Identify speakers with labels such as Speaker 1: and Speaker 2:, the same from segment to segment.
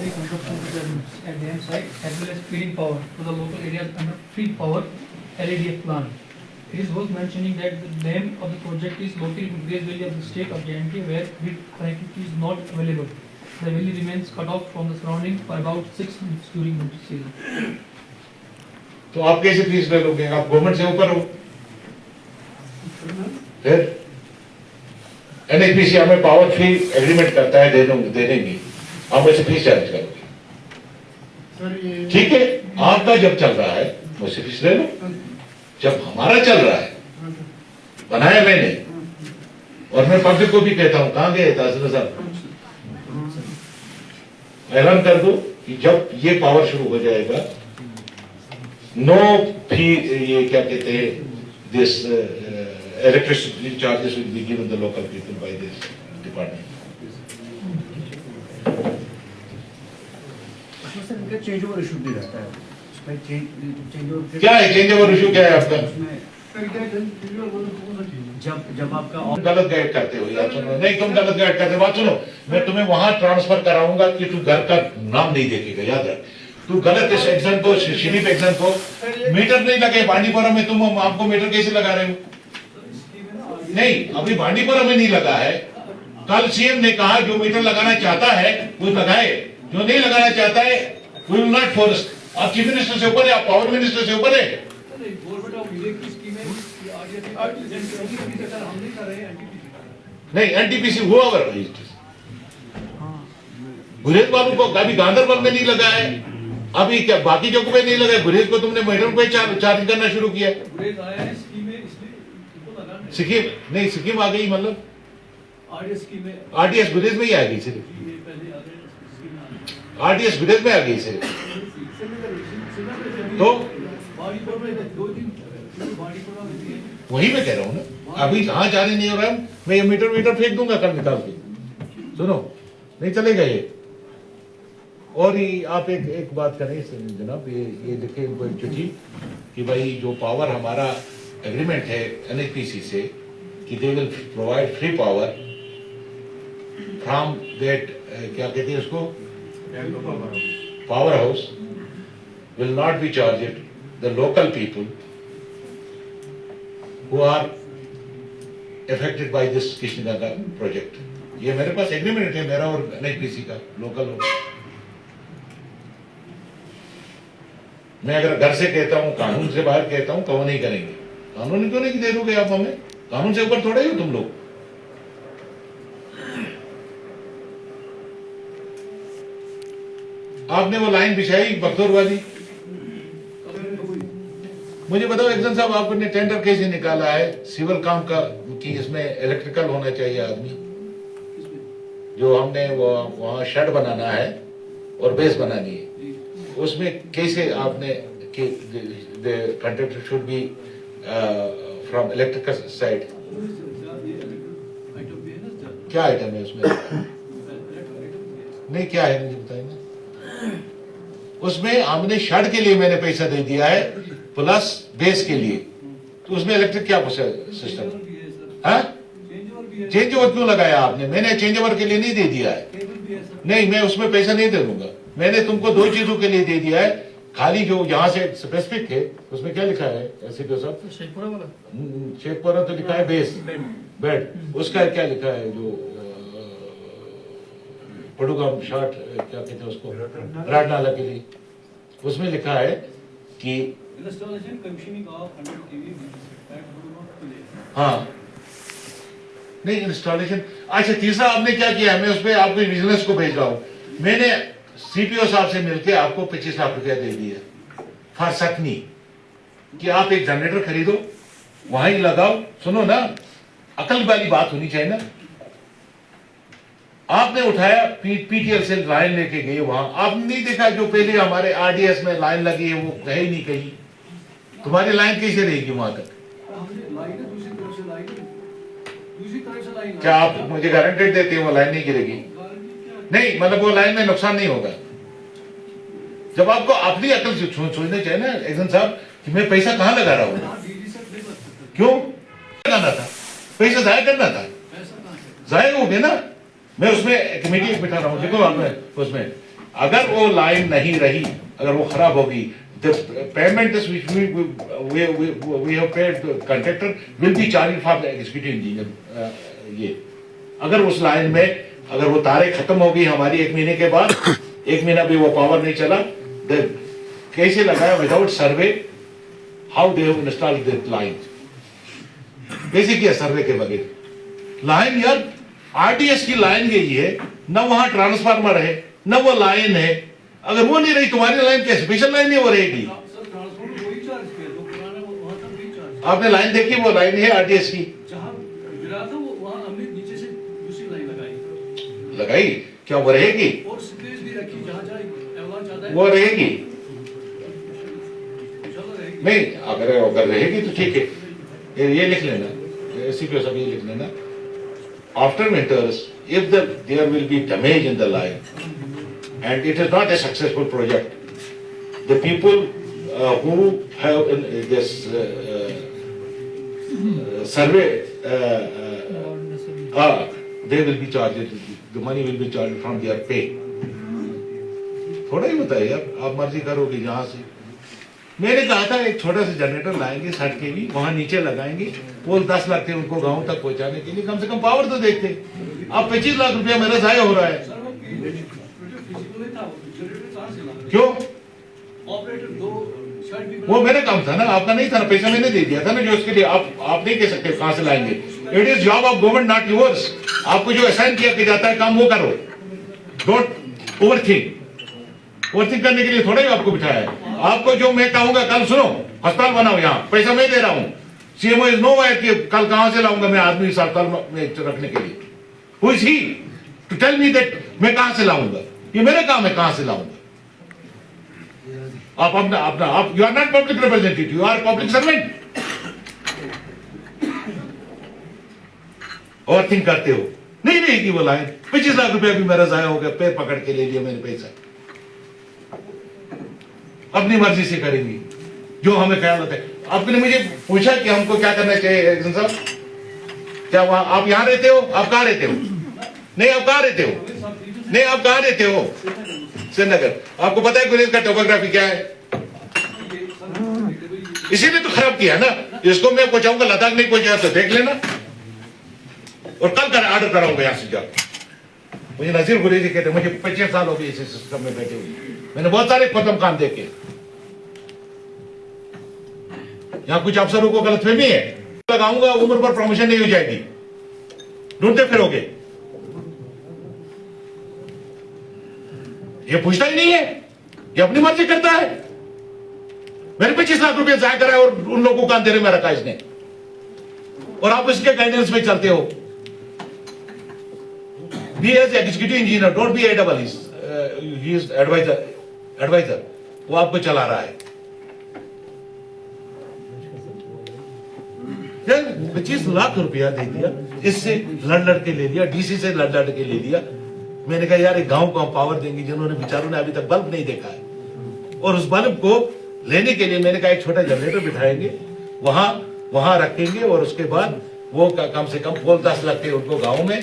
Speaker 1: the construction requirements at dam site as well as feeding power to the local areas under feed power LADF plan. It is worth mentioning that the dam of the project is located in Grace Valley of the state of J&K where grid connectivity is not available. The valley remains cut off from the surrounding for about 6 months during winter season.
Speaker 2: तो आप कैसे fees ले लोगे? आप government से ऊपर हो। फिर एनएचपीसी हमें पावर फ्री एग्रीमेंट करता है देने की, आप ऐसे फीस चार्ज करोगे? ठीक है, आपका जब चल रहा है मुझसे फीस ले लो, जब हमारा चल रहा है, बनाया मैंने, और मैं पब्लिक को भी कहता हूं, कहां गए तहसीलदार साहब, ऐलान कर दो कि जब ये पावर शुरू हो जाएगा, नो फी, ये क्या कहते हैं, this electricity charges will be given the local people by this department.
Speaker 3: Sir इनका चेंज ओवर इशू भी रहता है, उसमें चेंज ओवर
Speaker 2: क्या है चेंज ओवर इशू? क्या है आपका?
Speaker 3: जब आपका
Speaker 2: गलत गाइड करते हो यार, सुनो नहीं, तुम गलत गाइड करते हो। बात सुनो, मैं तुम्हें वहां ट्रांसफर कराऊंगा कि तू घर का नाम नहीं देखेगा, याद रख। तू गलत इस एग्जाम को, शरीफ एग्जाम को, मीटर नहीं लगे बांडीपुरा में, तुम आपको मीटर कैसे लगा रहे हो? नहीं, अभी बांडीपुरा में नहीं लगा है। कल सीएम ने कहा जो मीटर लगाना चाहता है वो लगाए, जो नहीं लगाना चाहता है वी विल नॉट फोर्स। आप चीफ मिनिस्टर से ऊपर है, आप पावर मिनिस्टर से ऊपर है। नहीं, एनटीपीसी हुआ गुरेज बाबू को कभी गांधरबल में नहीं लगा है, अभी क्या बाकी जगहों पे नहीं लगा। गुरेज को तुमने मीटर पे चार्ज करना शुरू किया। सिक्किम नहीं, सिक्किम आ गई, मतलब आरडीएस गुरेज में ही आ गई सिर्फ, आरडीएस गुरेज में आ गई सिर्फ। तो वही मैं कह रहा हूँ ना, अभी जहां जाने नहीं हो रहा है, मैं ये मीटर फेंक दूंगा कल निकाल के। सुनो, नहीं चलेगा ये। और ये आप एक बात करें जनाब, ये लिखे इनको एक चिट्ठी कि भाई जो पावर हमारा एग्रीमेंट है एनएचपीसी से कि they will provide free power from that, क्या कहते हैं उसको, power house will not be charged the local people who are affected by this Krishnaganga project. ये मेरे पास एग्रीमेंट है मेरा और एनएचपीसी का, लोकल हो। मैं अगर घर से कहता हूं, कानून से बाहर कहता हूं, तो वो नहीं करेंगे। कानून क्यों नहीं दे दोगे आप हमें? कानून से ऊपर थोड़े हो तुम लोग। आपने वो लाइन बिछाई बख्तौर वाली, मुझे बताओ एक्शन साहब, आपने टेंडर कैसे निकाला है सिविल काम का कि इसमें इलेक्ट्रिकल होना चाहिए आदमी? जो हमने वो वहां शेड बनाना है और बेस बनानी है, उसमें कैसे आपने कि the contractor should be from electrical side? क्या आइटम है उसमें? नहीं, क्या है मुझे बताइए ना। उसमें हमने शेड के लिए मैंने पैसा दे दिया है प्लस बेस के लिए, तो उसमें इलेक्ट्रिक क्या सिस्टम है? चेंज ओवर क्यों लगाया आपने? मैंने चेंज ओवर के लिए नहीं दे दिया है। नहीं, मैं उसमें पैसा नहीं दे दूंगा। मैंने तुमको दो चीजों के लिए दे दिया है, खाली जो यहाँ से स्पेसिफिक है उसमें क्या लिखा है ऐसे तो सब शेखपुरा तो लिखा है बेस बेड, उसका क्या लिखा है जो पड़ूगाम शॉर्ट क्या कहते हैं उसको, राजनाला के लिए, उसमें लिखा है कि हाँ नहीं इंस्टॉलेशन। अच्छा, तीसरा आपने क्या किया है, मैं उसमें आपको बिजनेस को भेज रहा हूं। मैंने सीपीओ साहब से मिलकर आपको 25 लाख रुपया दे दिया फॉर सकनी कि आप एक जनरेटर खरीदो वहां ही लगाओ। सुनो ना, अकल वाली बात होनी चाहिए ना। आपने उठाया पीटीएल से लाइन लेके गए वहां, आपने नहीं देखा जो पहले हमारे आरडीएस में लाइन लगी है वो है ही नहीं कहीं। तुम्हारी लाइन कैसे रहेगी वहां तक? क्या आप मुझे गारंटी देते हैं वो लाइन नहीं गिरेगी? नहीं, मतलब वो लाइन में नुकसान नहीं होगा। जब आपको अपनी अकल से सोचना चाहिए ना एक्शन साहब कि मैं पैसा कहां लगा रहा हूं, क्यों लगाना था, पैसा जाया करना था, जाया हो गया ना। मैं उसमें कमेटी बिठा रहा हूं, देखो आप उसमें अगर वो लाइन नहीं रही, अगर वो खराब होगी, the payment is which we have paid the contractor will be charged for the executive engineer. ये अगर उस लाइन में अगर वो तारें खत्म हो गई हमारी 1 महीने के बाद, 1 महीना भी वो पावर नहीं चला, कैसे लगाया without survey, how they have installed that line, कैसे किया सर्वे के बगैर लाइन? यार आरटीएस की लाइन गई है ना, वहां ट्रांसफार्मर है ना वो लाइन है, अगर वो नहीं रही तुम्हारी लाइन क्या स्पेशल लाइन है वो रहेगी? आपने लाइन देखी? वो लाइन है आरटीएस की, लगाई क्या वो रहेगी?
Speaker 4: और स्पेस भी रखी जहाँ
Speaker 2: वो रहेगी नहीं, अगर रहेगी तो ठीक है, ये लिख लेना, एससीपी सब ये लिख लेना, after winters if there will be damage in the line and it is not a successful project, the people who have this survey they will be charged, the money will be charged from their pay. थोड़ा ही होता है यार, आप मर्जी करोगे जहां से। मैंने कहा था एक छोटा सा जनरेटर लाएंगे 60 kV, वहां नीचे लगाएंगे, पोल 10 लाख थे उनको गांव तक पहुंचाने के लिए, कम से कम पावर तो देखते। अब 25 लाख रुपया मेरा जाया हो रहा है, क्यों? वो मेरा काम था ना, आपका नहीं था ना, पैसा मैंने दे दिया था ना, जो उसके लिए आप नहीं कह सकते कहां से लाएंगे। It is job of government not yours, आपको जो असाइन किया जाता है काम वो करो, डोंट ओवरथिंक। ओवरथिंक करने के लिए थोड़ा ही आपको बिठाया है। आपको जो मैं कहूंगा, कल सुनो अस्पताल बनाओ, यहाँ पैसा मैं दे रहा हूँ, सीएमओ इज नो वे कि कल कहां से लाऊंगा मैं आदमी अस्पताल में रखने के लिए। Who is he to tell me that मैं कहां से लाऊंगा? ये मेरा काम है कहां से लाऊंगा। आप you are not public representative, you are public servant. और थिंक करते हो, नहीं रहेगी वो लाइन, 25 लाख रुपया भी मेरा जाया हो गया, पैर पकड़ के ले लिया मैंने पैसा। अपनी मर्जी से करेंगी जो हमें ख्याल होता है। आपने मुझे पूछा कि हमको क्या करना चाहिए साहब, क्या वहां आप यहां रहते हो? आप कहां रहते हो? नहीं, आप कहां रहते हो? नहीं, आप कहां रहते हो? श्रीनगर। आपको पता है गुरेज का टोपोग्राफी क्या है? इसीलिए तो खराब किया ना। इसको मैं पहुंचाऊंगा, लद्दाख नहीं पहुंचा तो देख लेना, और कल ऑर्डर कराऊंगा यहां से जाकर। मुझे नजीर गुरेजी कहते, मुझे 25 साल हो गए इस सिस्टम में बैठे हुए, मैंने बहुत सारे खत्म काम देखे। यहां कुछ अफसरों को गलतफहमी है, लगाऊंगा उम्र पर प्रमोशन नहीं हो जाएगी, ढूंढते फिरोगे। ये पूछता ही नहीं है, ये अपनी मर्जी करता है। मेरे 25 लाख रुपए जाया करा और उन लोगों को काम दे रहे मेरा का इसने, और आप इसके गाइडेंस में चलते हो। Be as executive engineer, don't be AWS, he is advisor, वो आपको चला रहा है। 25 लाख रुपया दे दिया, इससे लड़ के ले लिया, डीसी से लड़ के ले लिया। मैंने कहा यार एक गांव को हम पावर देंगे जिन्होंने बेचारों ने अभी तक बल्ब नहीं देखा है, और उस बल्ब को लेने के लिए मैंने कहा एक छोटा जनरेटर बिठाएंगे, वहां रखेंगे, और उसके बाद वो कम से कम पोल 10 लाख के उनको गांव में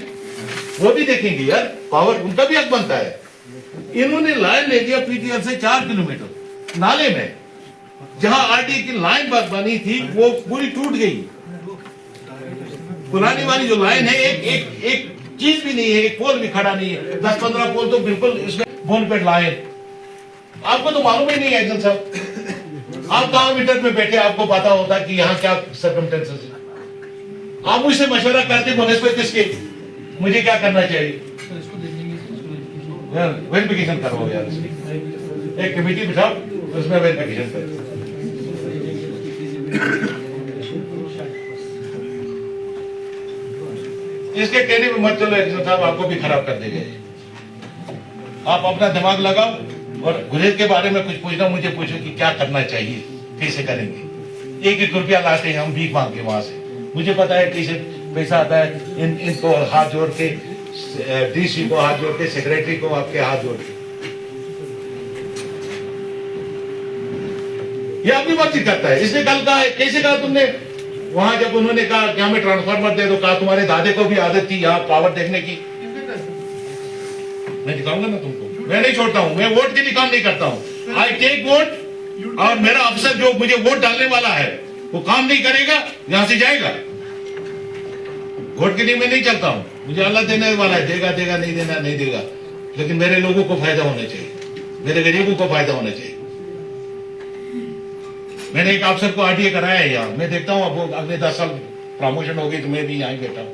Speaker 2: वो भी देखेंगे यार, पावर उनका भी हक बनता है। इन्होंने लाइन ले दिया पीटीएल से 4 किलोमीटर नाले में, जहां आरटी की लाइन बनी थी वो पूरी टूट गई। पुरानी वाली जो लाइन है, एक चीज भी नहीं है, एक पोल भी खड़ा नहीं है, 10-15 पोल तो बिल्कुल इसमें बोनपेड लाइन। आपको तो मालूम ही नहीं है एकदम सब, आप कहां मीटर में बैठे, आपको पता होता कि यहाँ क्या सर्कमस्टेंसेस है। आप मुझसे मशवरा करते मुनिसिपल किसके, मुझे क्या करना चाहिए? वेरिफिकेशन करो यार, एक कमेटी बिठाओ, उसमें वेरिफिकेशन करो। इसके कहने में मत चलो, एक्शन साहब आपको भी खराब कर देंगे। आप अपना दिमाग लगाओ, और गुरेज के बारे में कुछ पूछना मुझे पूछो कि क्या करना चाहिए, कैसे करेंगे। 1-1 रुपया लाते हैं हम भीख मांग के वहां से, मुझे पता है कैसे पैसा आता है। इनको हाथ जोड़ के, डीसी को हाथ जोड़ के, सेक्रेटरी को आपके हाथ जोड़ के, ये अपनी मर्जी करता है। इसने कल कहा, कैसे कहा तुमने वहां, जब उन्होंने कहा कि हमें ट्रांसफार्मर दे दो, कहा तुम्हारे दादे को भी आदत थी यहाँ पावर देखने की। मैं दिखाऊंगा ना तुमको। मैं नहीं छोड़ता हूँ, मैं वोट के लिए काम नहीं करता हूँ। आई टेक वोट, और मेरा अफसर जो मुझे वोट डालने वाला है वो काम नहीं करेगा, यहां से जाएगा। वोट के लिए मैं नहीं चलता हूँ, मुझे अल्लाह देने वाला है, देगा देगा, नहीं देना नहीं देगा, लेकिन मेरे लोगों को फायदा होना चाहिए, मेरे गरीबों को फायदा होना चाहिए। मैंने एक अफसर को आरटीए कराया है यहाँ, मैं देखता हूँ अब अगले 10 साल प्रमोशन होगी तो मैं भी यहाँ बैठा हूँ।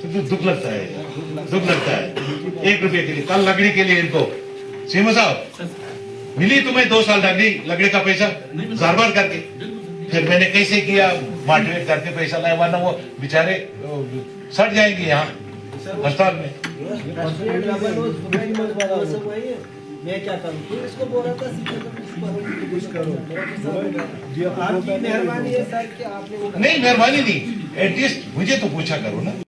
Speaker 2: तो दुख लगता है, दुख लगता है। 1 रुपये के लिए, कल लकड़ी के लिए इनको सीमा साहब मिली तुम्हें 2 साल लकड़ी का पैसा बार करके, फिर मैंने कैसे किया, मोटिवेट करके पैसा लाया, वरना वो बेचारे सड़ जाएंगे यहाँ अस्पताल में।
Speaker 5: मैं क्या करूँ, फिर इसको बोल रहा था कुछ करो। आपकी मेहरबानी है सर कि आपने वो
Speaker 2: नहीं, मेहरबानी नहीं, एटलीस्ट मुझे तो पूछा करो ना।